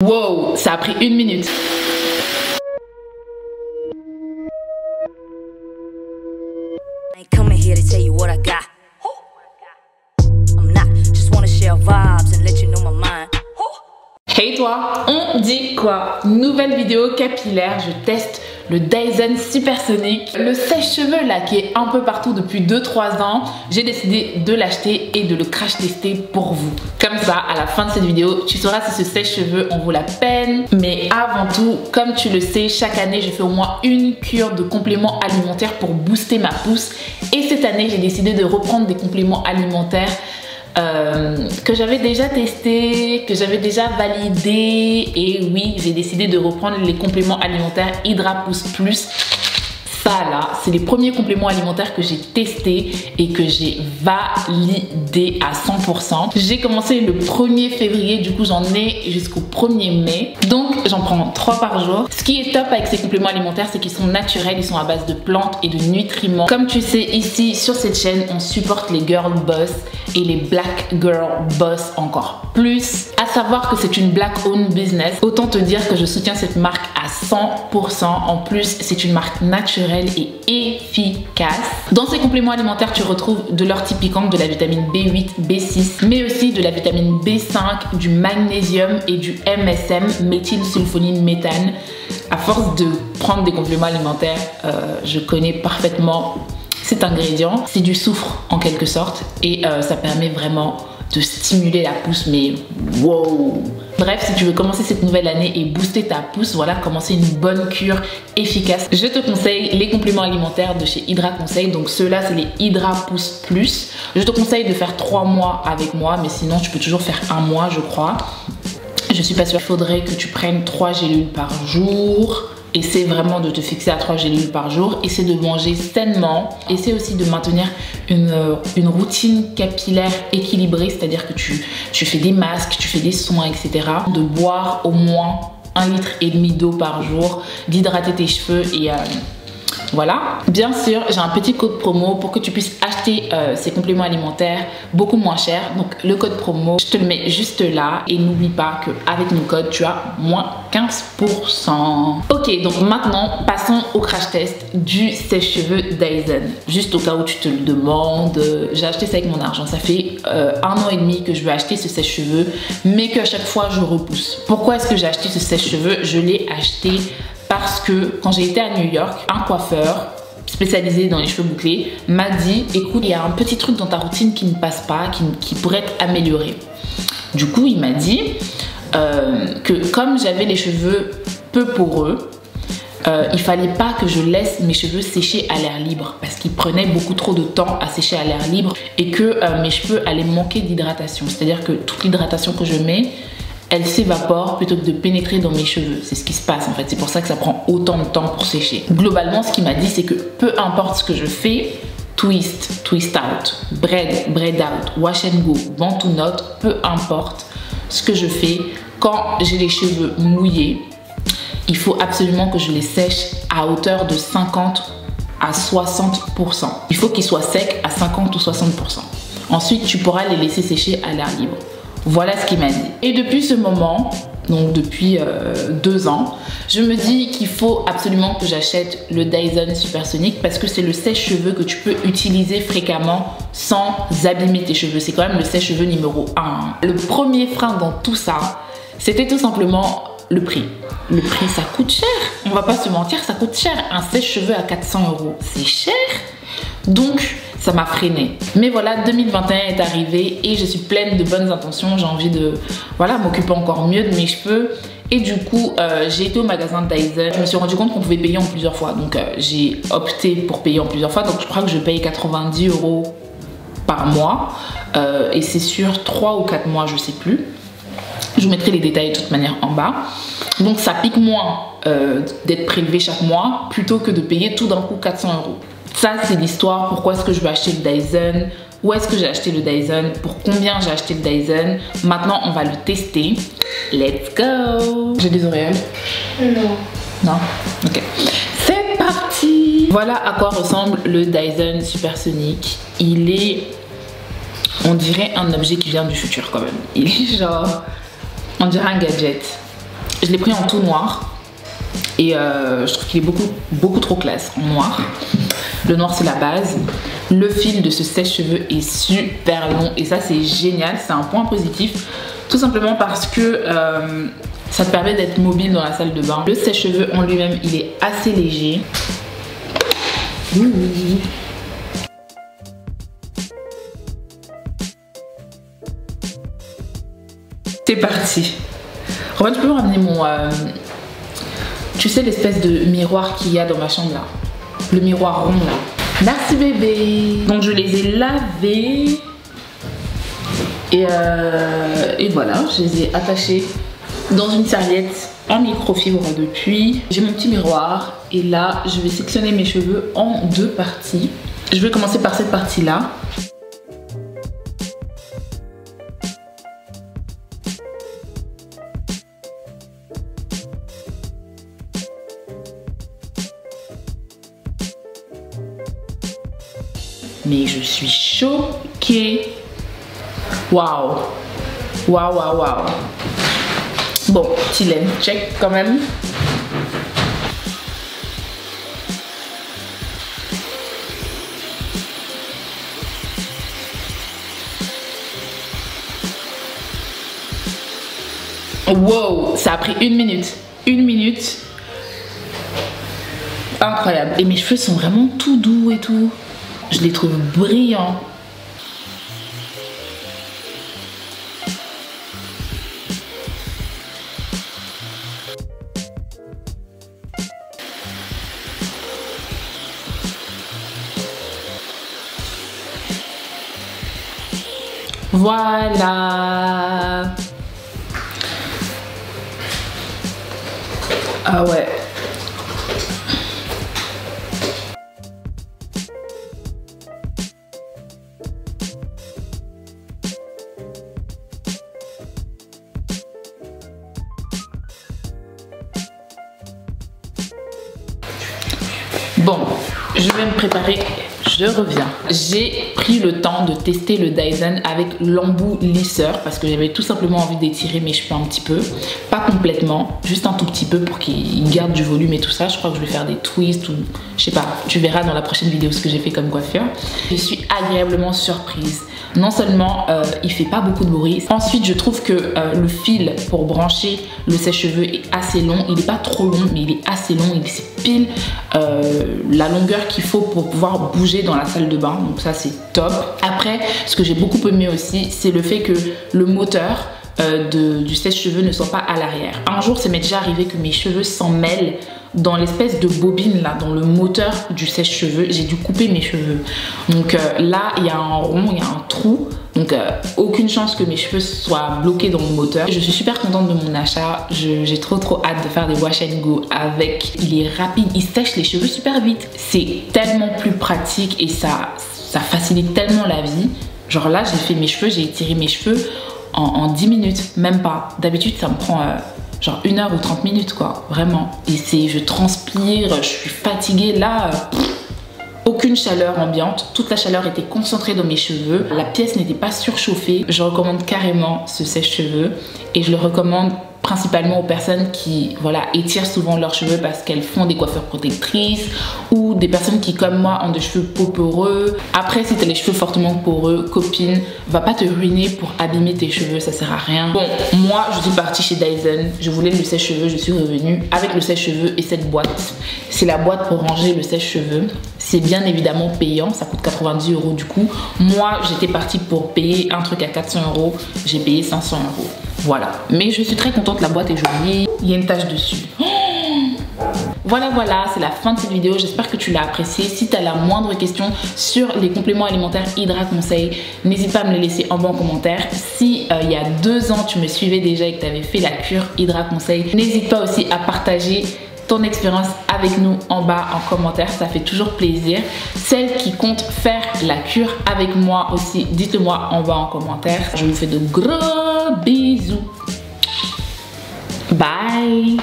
Wow, ça a pris 1 minute. Hey toi, on dit quoi? Nouvelle vidéo capillaire, je teste le Dyson Supersonic, le sèche-cheveux là qui est un peu partout depuis 2-3 ans. J'ai décidé de l'acheter et de le crash tester pour vous. Comme ça, à la fin de cette vidéo, tu sauras si ce sèche-cheveux en vaut la peine. Mais avant tout, comme tu le sais, chaque année, je fais au moins une cure de compléments alimentaires pour booster ma pousse. Et cette année, j'ai décidé de reprendre des compléments alimentaires que j'avais déjà testé, que j'avais déjà validé. Et oui, j'ai décidé de reprendre les compléments alimentaires Hydra Pousse Plus. Ça là, c'est les premiers compléments alimentaires que j'ai testés et que j'ai validé à 100%. J'ai commencé le 1er février, du coup j'en ai jusqu'au 1er mai. Donc j'en prends 3 par jour. Ce qui est top avec ces compléments alimentaires, c'est qu'ils sont naturels, ils sont à base de plantes et de nutriments. Comme tu sais, ici sur cette chaîne, on supporte les girl boss et les black girl boss encore plus. À savoir que c'est une black owned business. Autant te dire que je soutiens cette marque à 100%. En plus, c'est une marque naturelle et efficace. Dans ces compléments alimentaires, tu retrouves de l'ortipiquant, de la vitamine B8, B6, mais aussi de la vitamine B5, du magnésium et du MSM, méthylsulfonine méthane. À force de prendre des compléments alimentaires, je connais parfaitement cet ingrédient. C'est du soufre en quelque sorte et ça permet vraiment de stimuler la pousse, mais wow! Bref, si tu veux commencer cette nouvelle année et booster ta pousse, voilà, commencer une bonne cure efficace, je te conseille les compléments alimentaires de chez Hydra Conseil. Donc ceux-là, c'est les Hydra Pousse Plus. Je te conseille de faire 3 mois avec moi, mais sinon tu peux toujours faire 1 mois, je crois. Je suis pas sûre. Il faudrait que tu prennes 3 gélules par jour. Essaie vraiment de te fixer à 3 gélules par jour. Essaie de manger sainement. Essaie aussi de maintenir une routine capillaire équilibrée, c'est-à-dire que tu fais des masques, tu fais des soins, etc. De boire au moins 1,5 litre d'eau par jour, d'hydrater tes cheveux et voilà. Bien sûr, j'ai un petit code promo pour que tu puisses acheter ces compléments alimentaires beaucoup moins cher. Donc le code promo, je te le mets juste là. Et n'oublie pas qu'avec mon code, tu as moins 15%. Ok, donc maintenant, passons au crash test du sèche-cheveux Dyson. Juste au cas où tu te le demandes, j'ai acheté ça avec mon argent. Ça fait 1 an et demi que je veux acheter ce sèche-cheveux, mais qu'à chaque fois, je repousse. Pourquoi est-ce que j'ai acheté ce sèche-cheveux? Je l'ai acheté parce que quand j'ai été à New York, un coiffeur spécialisé dans les cheveux bouclés m'a dit: écoute, il y a un petit truc dans ta routine qui ne passe pas, qui pourrait être amélioré. Du coup, il m'a dit que comme j'avais les cheveux peu poreux, il fallait pas que je laisse mes cheveux sécher à l'air libre parce qu'ils prenaient beaucoup trop de temps à sécher à l'air libre et que mes cheveux allaient manquer d'hydratation. C'est-à-dire que toute l'hydratation que je mets, elle s'évapore plutôt que de pénétrer dans mes cheveux. C'est ce qui se passe en fait. C'est pour ça que ça prend autant de temps pour sécher. Globalement, ce qu'il m'a dit, c'est que peu importe ce que je fais, twist, twist out, braid, braid out, wash and go, bantu knot, peu importe ce que je fais, quand j'ai les cheveux mouillés, il faut absolument que je les sèche à hauteur de 50 à 60%. Il faut qu'ils soient secs à 50 ou 60%. Ensuite, tu pourras les laisser sécher à l'air libre. Voilà ce qu'il m'a dit. Et depuis ce moment, donc depuis 2 ans, je me dis qu'il faut absolument que j'achète le Dyson Supersonic parce que c'est le sèche-cheveux que tu peux utiliser fréquemment sans abîmer tes cheveux. C'est quand même le sèche-cheveux numéro 1. Le premier frein dans tout ça, c'était tout simplement le prix. Le prix, ça coûte cher. On va pas se mentir, ça coûte cher. Un sèche-cheveux à 400 €, c'est cher. Donc, ça m'a freiné. Mais voilà, 2021 est arrivé et je suis pleine de bonnes intentions. J'ai envie de m'occuper encore mieux de mes cheveux. Et du coup, j'ai été au magasin de Dyson. Je me suis rendu compte qu'on pouvait payer en plusieurs fois. Donc, j'ai opté pour payer en plusieurs fois. Donc, je crois que je paye 90 € par mois. Et c'est sur 3 ou 4 mois, je sais plus. Je vous mettrai les détails de toute manière en bas. Donc, ça pique moins d'être prélevé chaque mois plutôt que de payer tout d'un coup 400 €. Ça, c'est l'histoire. Pourquoi est-ce que je veux acheter le Dyson? Où est-ce que j'ai acheté le Dyson? Pour combien j'ai acheté le Dyson? Maintenant, on va le tester. Let's go! J'ai des oreilles? Non. Non? Ok. C'est parti! Voilà à quoi ressemble le Dyson Supersonic. Il est... On dirait un objet qui vient du futur quand même. Il est genre... On dirait un gadget. Je l'ai pris en tout noir. Et je trouve qu'il est beaucoup trop classe en noir. Le noir c'est la base. Le fil de ce sèche-cheveux est super long et ça c'est génial, c'est un point positif. Tout simplement parce que ça te permet d'être mobile dans la salle de bain. Le sèche-cheveux en lui-même il est assez léger. C'est parti. Romain, tu peux me ramener mon... tu sais l'espèce de miroir qu'il y a dans ma chambre là, le miroir rond là. Merci bébé. Donc je les ai lavés et voilà, je les ai attachés dans une serviette en microfibre depuis. J'ai mon petit miroir et là je vais sectionner mes cheveux en deux parties. Je vais commencer par cette partie là. Mais je suis choquée. Waouh. Waouh, waouh, waouh. Bon, petit lait check quand même. Wow, ça a pris 1 minute. 1 minute. Incroyable. Et mes cheveux sont vraiment tout doux et tout. Je les trouve brillants. Voilà. Ah ouais. Bon, je vais me préparer, je reviens. J'ai pris le temps de tester le Dyson avec l'embout lisseur parce que j'avais tout simplement envie d'étirer mes cheveux un petit peu. Pas complètement, juste un tout petit peu pour qu'ils gardent du volume et tout ça. Je crois que je vais faire des twists ou je sais pas, tu verras dans la prochaine vidéo ce que j'ai fait comme coiffure. Je suis agréablement surprise. Non seulement il fait pas beaucoup de bruit, ensuite je trouve que le fil pour brancher le sèche-cheveux est assez long. Il est pas trop long mais il est assez long, il est pile la longueur qu'il faut pour pouvoir bouger dans la salle de bain, donc ça c'est top. Après ce que j'ai beaucoup aimé aussi c'est le fait que le moteur du sèche-cheveux ne soit pas à l'arrière. Un jour ça m'est déjà arrivé que mes cheveux s'en mêlent dans l'espèce de bobine là, dans le moteur du sèche-cheveux. J'ai dû couper mes cheveux. Donc là il y a un rond, il y a un trou. Donc aucune chance que mes cheveux soient bloqués dans le moteur. Je suis super contente de mon achat. J'ai trop hâte de faire des wash and go avec. Il est rapide, il sèche les cheveux super vite. C'est tellement plus pratique et ça facilite tellement la vie. Genre là j'ai fait mes cheveux, j'ai étiré mes cheveux en 10 minutes, même pas. D'habitude ça me prend genre 1 heure ou 30 minutes quoi, vraiment. Et je transpire, je suis fatiguée là. Aucune chaleur ambiante, toute la chaleur était concentrée dans mes cheveux. La pièce n'était pas surchauffée. Je recommande carrément ce sèche-cheveux et je le recommande principalement aux personnes qui étirent souvent leurs cheveux parce qu'elles font des coiffures protectrices ou des personnes qui comme moi ont des cheveux peau poreux. Après si tu as les cheveux fortement poreux, copine, va pas te ruiner pour abîmer tes cheveux, ça sert à rien. Bon, moi je suis partie chez Dyson, je voulais le sèche-cheveux, je suis revenue avec le sèche-cheveux et cette boîte. C'est la boîte pour ranger le sèche-cheveux. C'est bien évidemment payant, ça coûte 90 € du coup. Moi j'étais partie pour payer un truc à 400 €, j'ai payé 500 €. Voilà, mais je suis très contente, la boîte est jolie, il y a une tache dessus. Voilà, c'est la fin de cette vidéo, j'espère que tu l'as appréciée. Si tu as la moindre question sur les compléments alimentaires Hydra Conseil, n'hésite pas à me les laisser en bas en commentaire. Si il y a 2 ans tu me suivais déjà et que tu avais fait la cure Hydra Conseil, n'hésite pas aussi à partager ton expérience avec nous en bas en commentaire, ça fait toujours plaisir. Celles qui comptent faire la cure avec moi aussi, dites-le moi en bas en commentaire. Je vous fais de gros bisous. Bye.